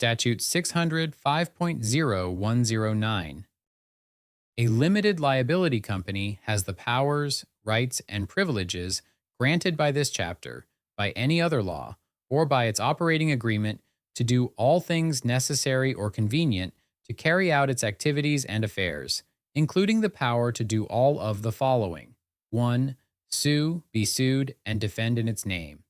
Statute 600 5.0109. A limited liability company has the powers, rights, and privileges granted by this chapter, by any other law, or by its operating agreement to do all things necessary or convenient to carry out its activities and affairs, including the power to do all of the following: 1. Sue, be sued, and defend in its name.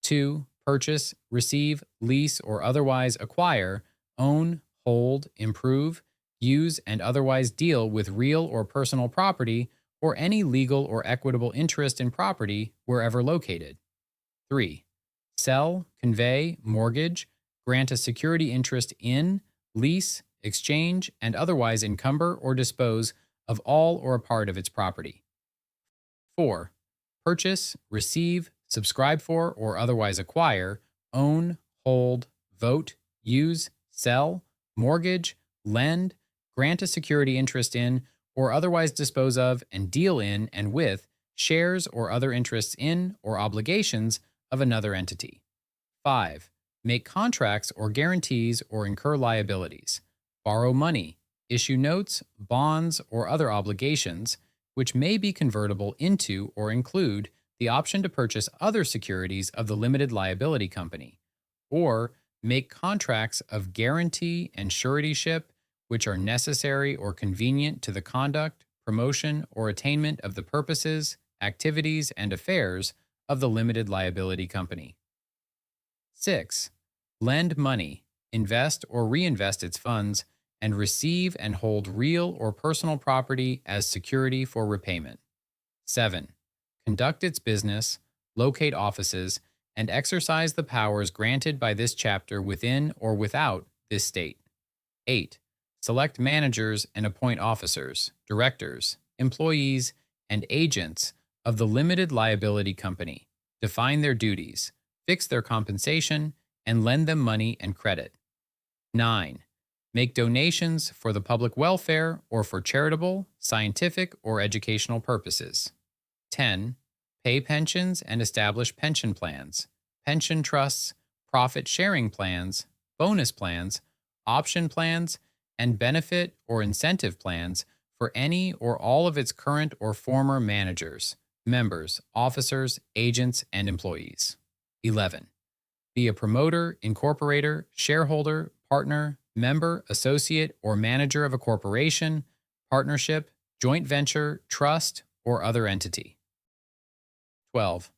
2. Purchase, receive, lease, or otherwise acquire, own, hold, improve, use, and otherwise deal with real or personal property or any legal or equitable interest in property wherever located. 3. Sell, convey, mortgage, grant a security interest in, lease, exchange, and otherwise encumber or dispose of all or a part of its property. 4. Purchase, receive, subscribe for, or otherwise acquire, own, hold, vote, use, sell, mortgage, lend, grant a security interest in, or otherwise dispose of and deal in and with shares or other interests in or obligations of another entity. 5. Make contracts or guarantees or incur liabilities, borrow money, issue notes, bonds, or other obligations, which may be convertible into or include the option to purchase other securities of the limited liability company, or make contracts of guarantee and suretyship which are necessary or convenient to the conduct, promotion, or attainment of the purposes, activities, and affairs of the limited liability company. 6. Lend money, invest or reinvest its funds, and receive and hold real or personal property as security for repayment. 7. Conduct its business, locate offices, and exercise the powers granted by this chapter within or without this state. 8. Select managers and appoint officers, directors, employees, and agents of the limited liability company, define their duties, fix their compensation, and lend them money and credit. 9. Make donations for the public welfare or for charitable, scientific, or educational purposes. 10. Pay pensions and establish pension plans, pension trusts, profit-sharing plans, bonus plans, option plans, and benefit or incentive plans for any or all of its current or former managers, members, officers, agents, and employees. 11. Be a promoter, incorporator, shareholder, partner, member, associate, or manager of a corporation, partnership, joint venture, trust, or other entity. 12.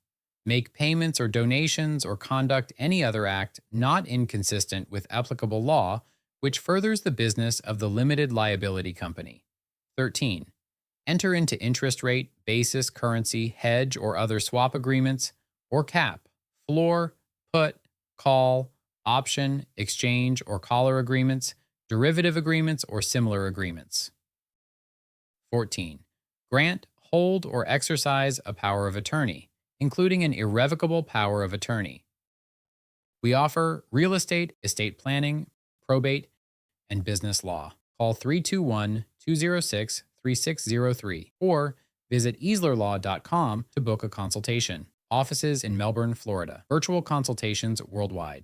Make payments or donations or conduct any other act not inconsistent with applicable law which furthers the business of the limited liability company. 13. Enter into interest rate, basis, currency, hedge, or other swap agreements, or cap, floor, put, call, option, exchange, or collar agreements, derivative agreements, or similar agreements. 14. Grant, hold, or exercise a power of attorney, including an irrevocable power of attorney. We offer real estate planning, probate, and business law. Call 321-206-3603 or visit easlerlaw.com to book a consultation. Offices in Melbourne, Florida. Virtual consultations worldwide.